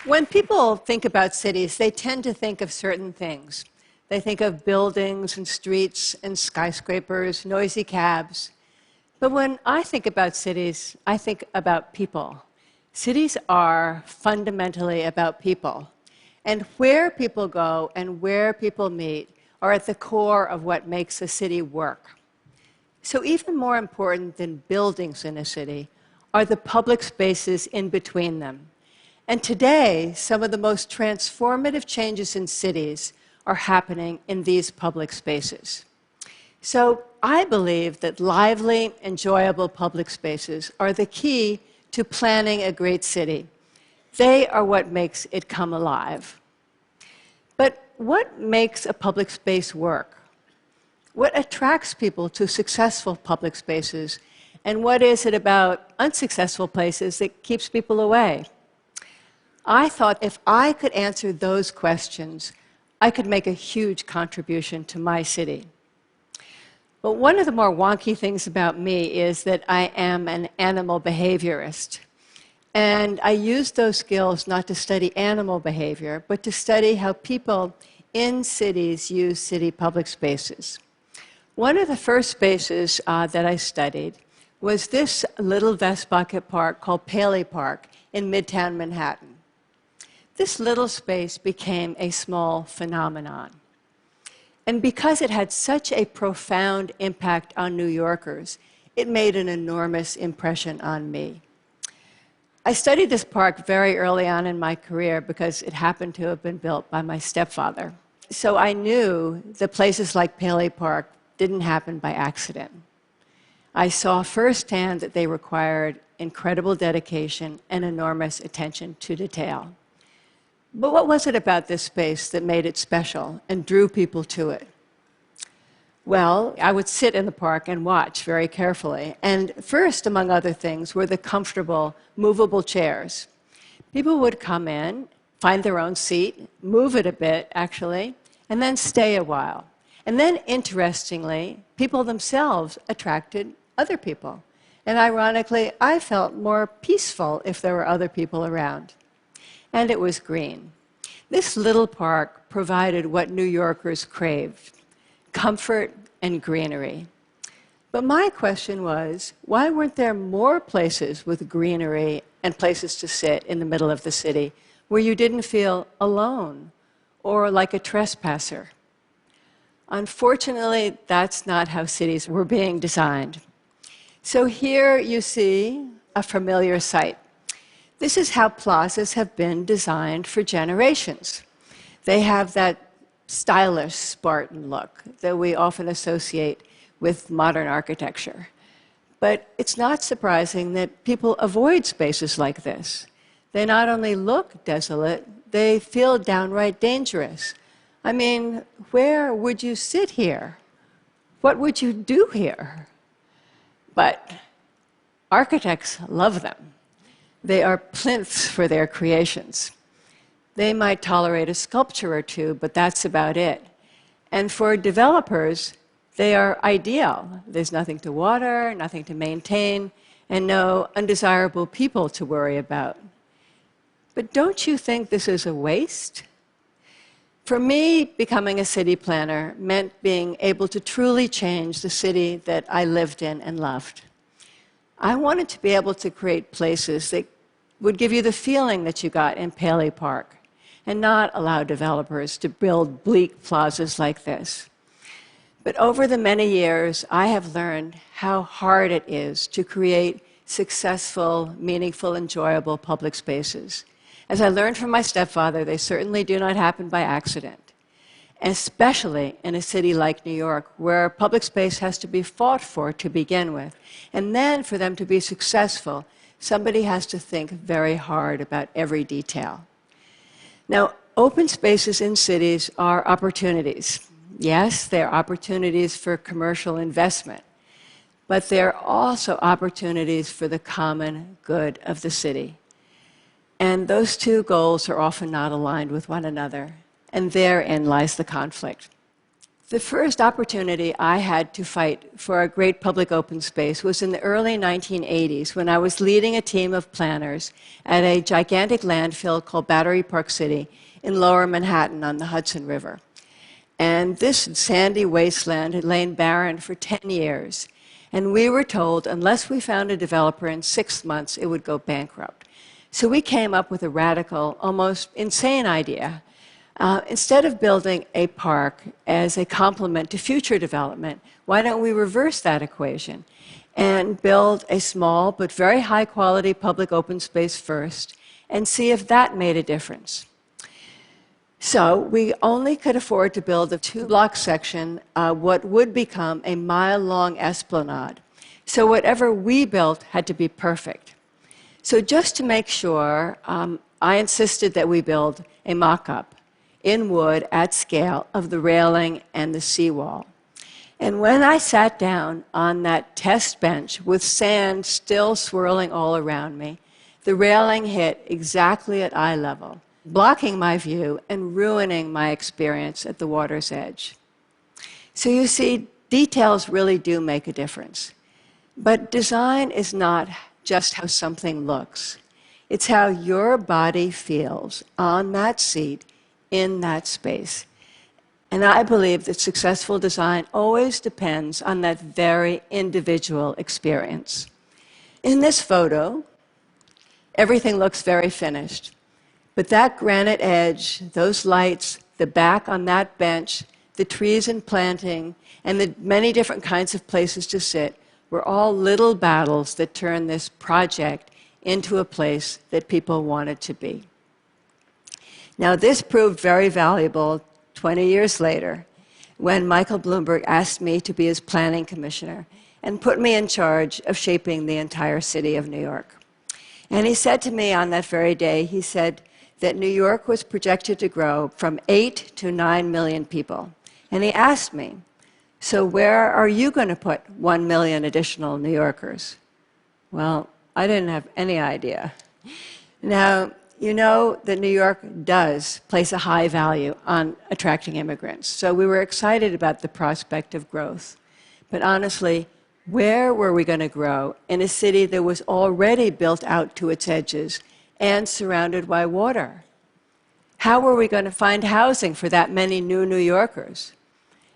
When people think about cities, they tend to think of certain things. They think of buildings and streets and skyscrapers, noisy cabs. But when I think about cities, I think about people. Cities are fundamentally about people. And where people go and where people meet are at the core of what makes a city work. So even more important than buildings in a city are the public spaces in between them. And today, some of the most transformative changes in cities are happening in these public spaces. So I believe that lively, enjoyable public spaces are the key to planning a great city. They are what makes it come alive. But what makes a public space work? What attracts people to successful public spaces? And what is it about unsuccessful places that keeps people away? I thought if I could answer those questions, I could make a huge contribution to my city. But one of the more wonky things about me is that I am an animal behaviorist. And I use those skills not to study animal behavior, but to study how people in cities use city public spaces. One of the first spaces that I studied was this little vest bucket park called Paley Park in Midtown Manhattan. This little space became a small phenomenon. And because it had such a profound impact on New Yorkers, it made an enormous impression on me. I studied this park very early on in my career because it happened to have been built by my stepfather. So I knew that places like Paley Park didn't happen by accident. I saw firsthand that they required incredible dedication and enormous attention to detail. But what was it about this space that made it special and drew people to it? Well, I would sit in the park and watch very carefully. And first, among other things, were the comfortable, movable chairs. People would come in, find their own seat, move it a bit, actually, and then stay a while. And then, interestingly, people themselves attracted other people. And ironically, I felt more peaceful if there were other people around. And it was green. This little park provided what New Yorkers craved: comfort and greenery. But my question was, why weren't there more places with greenery and places to sit in the middle of the city where you didn't feel alone or like a trespasser? Unfortunately, that's not how cities were being designed. So here you see a familiar sight. This is how plazas have been designed for generations. They have that stylish Spartan look that we often associate with modern architecture. But it's not surprising that people avoid spaces like this. They not only look desolate, they feel downright dangerous. I mean, where would you sit here? What would you do here? But architects love them. They are plinths for their creations. They might tolerate a sculpture or two, but that's about it. And for developers, they are ideal. There's nothing to water, nothing to maintain, and no undesirable people to worry about. But don't you think this is a waste? For me, becoming a city planner meant being able to truly change the city that I lived in and loved. I wanted to be able to create places that would give you the feeling that you got in Paley Park and not allow developers to build bleak plazas like this. But over the many years, I have learned how hard it is to create successful, meaningful, enjoyable public spaces. As I learned from my stepfather, they certainly do not happen by accident, especially in a city like New York, where public space has to be fought for to begin with. And then for them to be successful, somebody has to think very hard about every detail. Now, open spaces in cities are opportunities. Yes, they're opportunities for commercial investment, but they're also opportunities for the common good of the city. And those two goals are often not aligned with one another, and therein lies the conflict. The first opportunity I had to fight for a great public open space was in the early 1980s when I was leading a team of planners at a gigantic landfill called Battery Park City in lower Manhattan on the Hudson River. And this sandy wasteland had lain barren for 10 years. And we were told unless we found a developer in 6 months, it would go bankrupt. So we came up with a radical, almost insane idea. Instead of building a park as a complement to future development, why don't we reverse that equation and build a small but very high-quality public open space first and see if that made a difference? So we only could afford to build a 2-block section, what would become a mile-long esplanade. So whatever we built had to be perfect. So just to make sure, I insisted that we build a mock-up in wood at scale of the railing and the seawall. And when I sat down on that test bench with sand still swirling all around me, the railing hit exactly at eye level, blocking my view and ruining my experience at the water's edge. So you see, details really do make a difference. But design is not just how something looks. It's how your body feels on that seat in that space. And I believe that successful design always depends on that very individual experience. In this photo, everything looks very finished. But that granite edge, those lights, the back on that bench, the trees and planting, and the many different kinds of places to sit were all little battles that turned this project into a place that people wanted to be. Now, this proved very valuable 20 years later when Michael Bloomberg asked me to be his planning commissioner and put me in charge of shaping the entire city of New York. And he said to me on that very day, he said that New York was projected to grow from 8 to 9 million people. And he asked me, so where are you going to put 1 million additional New Yorkers? Well, I didn't have any idea. Now, you know that New York does place a high value on attracting immigrants. So we were excited about the prospect of growth. But honestly, where were we going to grow in a city that was already built out to its edges and surrounded by water? How were we going to find housing for that many new New Yorkers?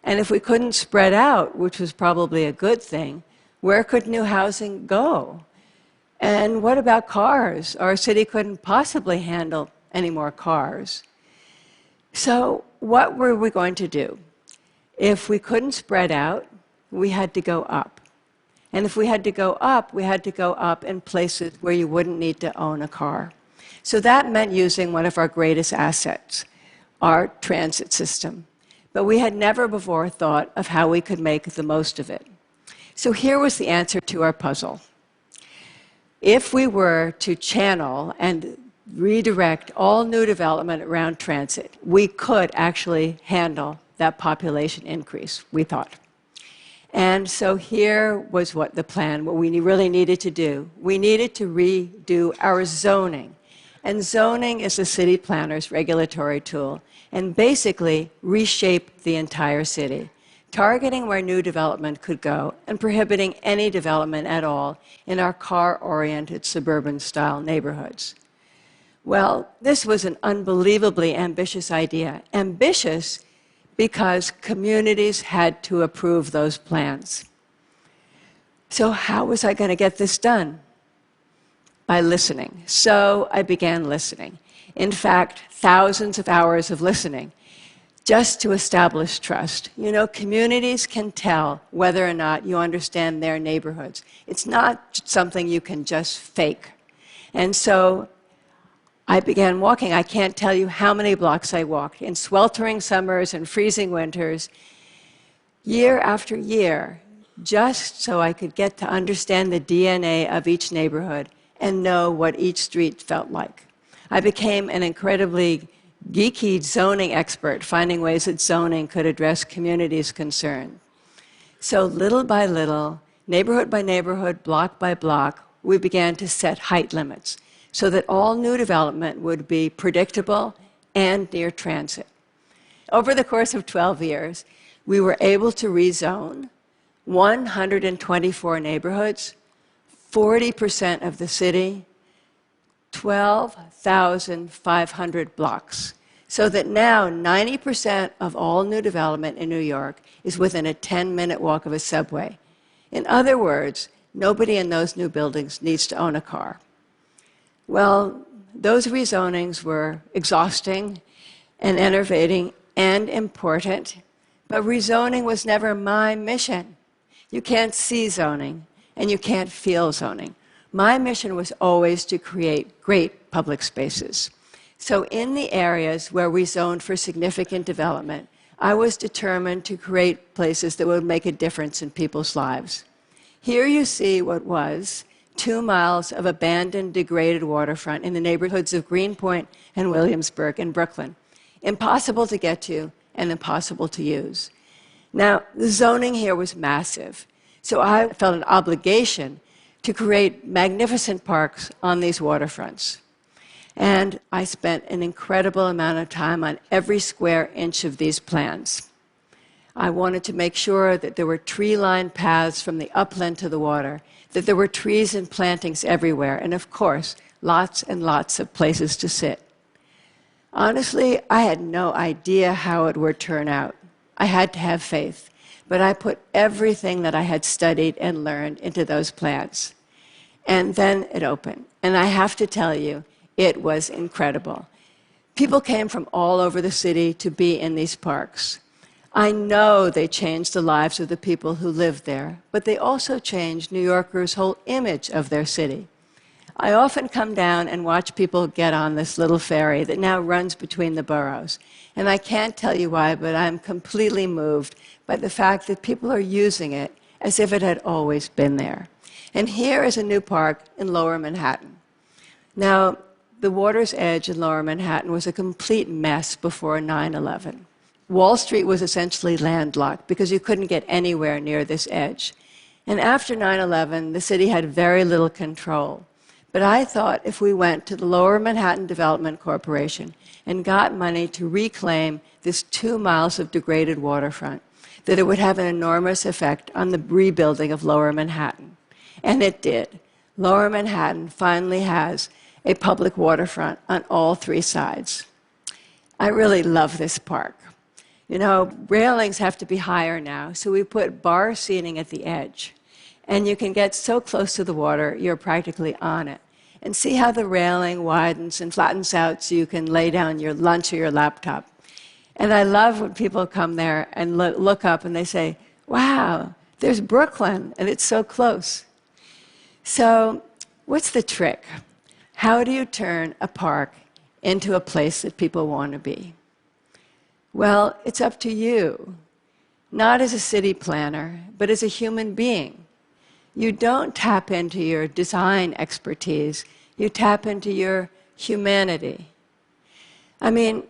And if we couldn't spread out, which was probably a good thing, where could new housing go? And what about cars? Our city couldn't possibly handle any more cars. So what were we going to do? If we couldn't spread out, we had to go up. And if we had to go up, we had to go up in places where you wouldn't need to own a car. So that meant using one of our greatest assets, our transit system. But we had never before thought of how we could make the most of it. So here was the answer to our puzzle. If we were to channel and redirect all new development around transit, we could actually handle that population increase, we thought. And so here was what we really needed to do. We needed to redo our zoning. And zoning is the city planner's regulatory tool, and basically reshape the entire city, targeting where new development could go and prohibiting any development at all in our car-oriented suburban-style neighborhoods. Well, this was an unbelievably ambitious idea. Ambitious because communities had to approve those plans. So how was I going to get this done? By listening. So I began listening. In fact, thousands of hours of listening, just to establish trust. You know, communities can tell whether or not you understand their neighborhoods. It's not something you can just fake. And so I began walking. I can't tell you how many blocks I walked in sweltering summers and freezing winters, year after year, just so I could get to understand the DNA of each neighborhood and know what each street felt like. I became an incredibly geeky zoning expert, finding ways that zoning could address communities' concern. So little by little, neighborhood by neighborhood, block by block, we began to set height limits so that all new development would be predictable and near transit. Over the course of 12 years, we were able to rezone 124 neighborhoods, 40% of the city, 12,500 blocks. So that now 90% of all new development in New York is within a 10-minute walk of a subway. In other words, nobody in those new buildings needs to own a car. Well, those rezonings were exhausting and enervating and important, but rezoning was never my mission. You can't see zoning, and you can't feel zoning. My mission was always to create great public spaces. So in the areas where we zoned for significant development, I was determined to create places that would make a difference in people's lives. Here you see what was 2 miles of abandoned, degraded waterfront in the neighborhoods of Greenpoint and Williamsburg in Brooklyn. Impossible to get to and impossible to use. Now, the zoning here was massive, so I felt an obligation to create magnificent parks on these waterfronts. And I spent an incredible amount of time on every square inch of these plans. I wanted to make sure that there were tree-lined paths from the upland to the water, that there were trees and plantings everywhere, and of course, lots and lots of places to sit. Honestly, I had no idea how it would turn out. I had to have faith, but I put everything that I had studied and learned into those plans. And then it opened, and I have to tell you, it was incredible. People came from all over the city to be in these parks. I know they changed the lives of the people who lived there, but they also changed New Yorkers' whole image of their city. I often come down and watch people get on this little ferry that now runs between the boroughs. And I can't tell you why, but I'm completely moved by the fact that people are using it as if it had always been there. And here is a new park in Lower Manhattan. Now, the water's edge in Lower Manhattan was a complete mess before 9/11. Wall Street was essentially landlocked because you couldn't get anywhere near this edge. And after 9/11, the city had very little control. But I thought if we went to the Lower Manhattan Development Corporation and got money to reclaim this 2 miles of degraded waterfront, that it would have an enormous effect on the rebuilding of Lower Manhattan. And it did. Lower Manhattan finally has a public waterfront on all 3 sides. I really love this park. You know, railings have to be higher now, so we put bar seating at the edge. And you can get so close to the water, you're practically on it. And see how the railing widens and flattens out so you can lay down your lunch or your laptop. And I love when people come there and look up and they say, wow, there's Brooklyn, and it's so close. So what's the trick? How do you turn a park into a place that people want to be? Well, it's up to you, not as a city planner, but as a human being. You don't tap into your design expertise, you tap into your humanity. I mean,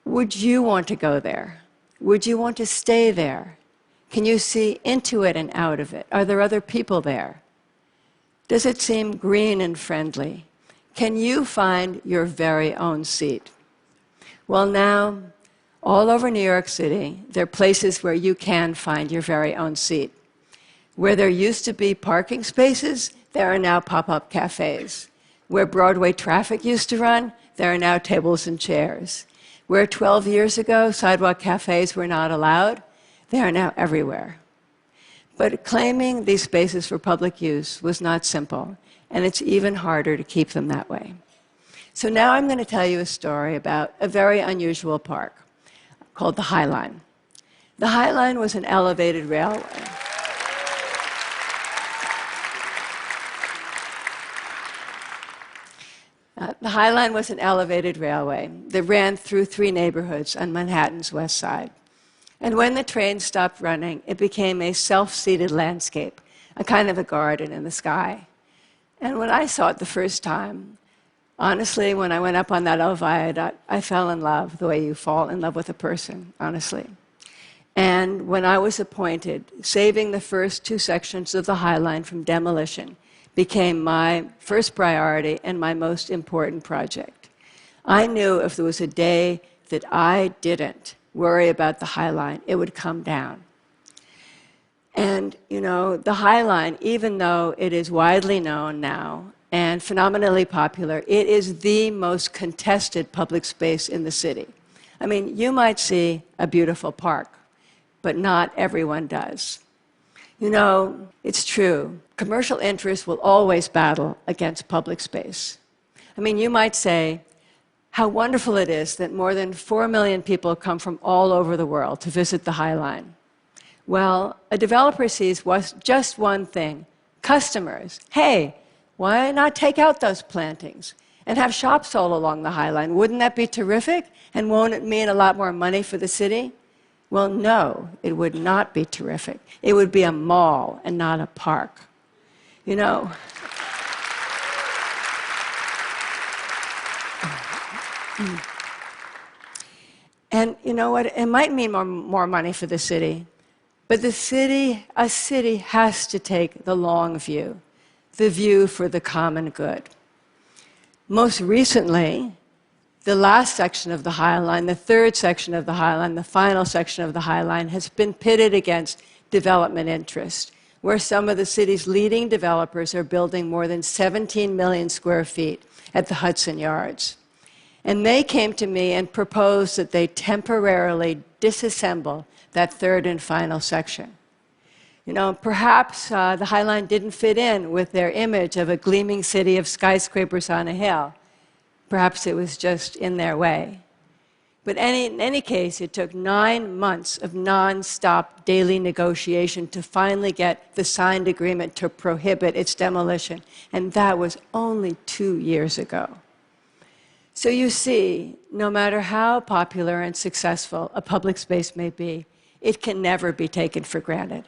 would you want to go there? Would you want to stay there? Can you see into it and out of it? Are there other people there? Does it seem green and friendly? Can you find your very own seat? Well, now, all over New York City, there are places where you can find your very own seat. Where there used to be parking spaces, there are now pop-up cafes. Where Broadway traffic used to run, there are now tables and chairs. Where 12 years ago sidewalk cafes were not allowed, they are now everywhere. But claiming these spaces for public use was not simple, and it's even harder to keep them that way. So now I'm going to tell you a story about a very unusual park called the High Line. The High Line was an elevated railway. The High Line was an elevated railway that ran through 3 neighborhoods on Manhattan's west side. And when the train stopped running, it became a self-seated landscape, a kind of a garden in the sky. And when I saw it the first time, honestly, when I went up on that old viaduct, I fell in love the way you fall in love with a person, honestly. And when I was appointed, saving the first 2 sections of the High Line from demolition became my first priority and my most important project. I knew if there was a day that I didn't worry about the High Line. It would come down. And, the High Line, even though it is widely known now and phenomenally popular, it is the most contested public space in the city. I mean, you might see a beautiful park, but not everyone does. It's true. Commercial interests will always battle against public space. I mean, you might say, how wonderful it is that more than 4 million people come from all over the world to visit the High Line. Well, a developer sees just one thing: customers. Hey, why not take out those plantings and have shops all along the High Line? Wouldn't that be terrific? And won't it mean a lot more money for the city? Well, no, it would not be terrific. It would be a mall and not a park. And you know what? It might mean more money for the city, but a city has to take the long view, the view for the common good. Most recently, the last section of the High Line, the third section of the High Line, the final section of the High Line, has been pitted against development interest, where some of the city's leading developers are building more than 17 million square feet at the Hudson Yards. And they came to me and proposed that they temporarily disassemble that third and final section. Perhaps the High Line didn't fit in with their image of a gleaming city of skyscrapers on a hill. Perhaps it was just in their way. But in any case, it took 9 months of non-stop daily negotiation to finally get the signed agreement to prohibit its demolition. And that was only 2 years ago. So you see, no matter how popular and successful a public space may be, it can never be taken for granted.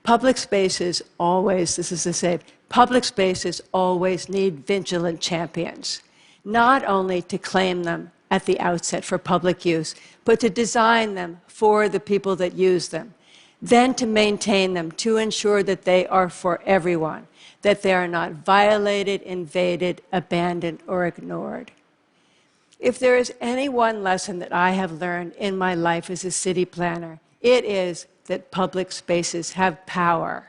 Public spaces always, this is the same, public spaces always need vigilant champions, not only to claim them at the outset for public use, but to design them for the people that use them, then to maintain them, to ensure that they are for everyone, that they are not violated, invaded, abandoned, or ignored. If there is any one lesson that I have learned in my life as a city planner, it is that public spaces have power.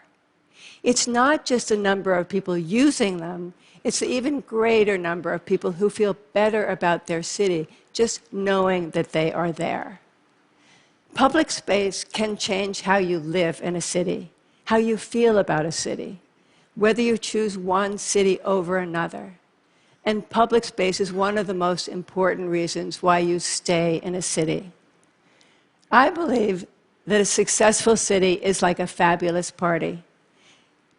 It's not just a number of people using them, it's an even greater number of people who feel better about their city just knowing that they are there. Public space can change how you live in a city, how you feel about a city, whether you choose one city over another. And public space is one of the most important reasons why you stay in a city. I believe that a successful city is like a fabulous party.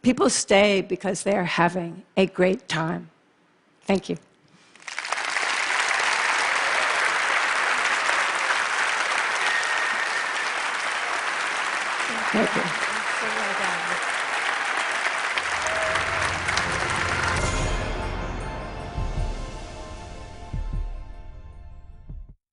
People stay because they are having a great time. Thank you. Thank you.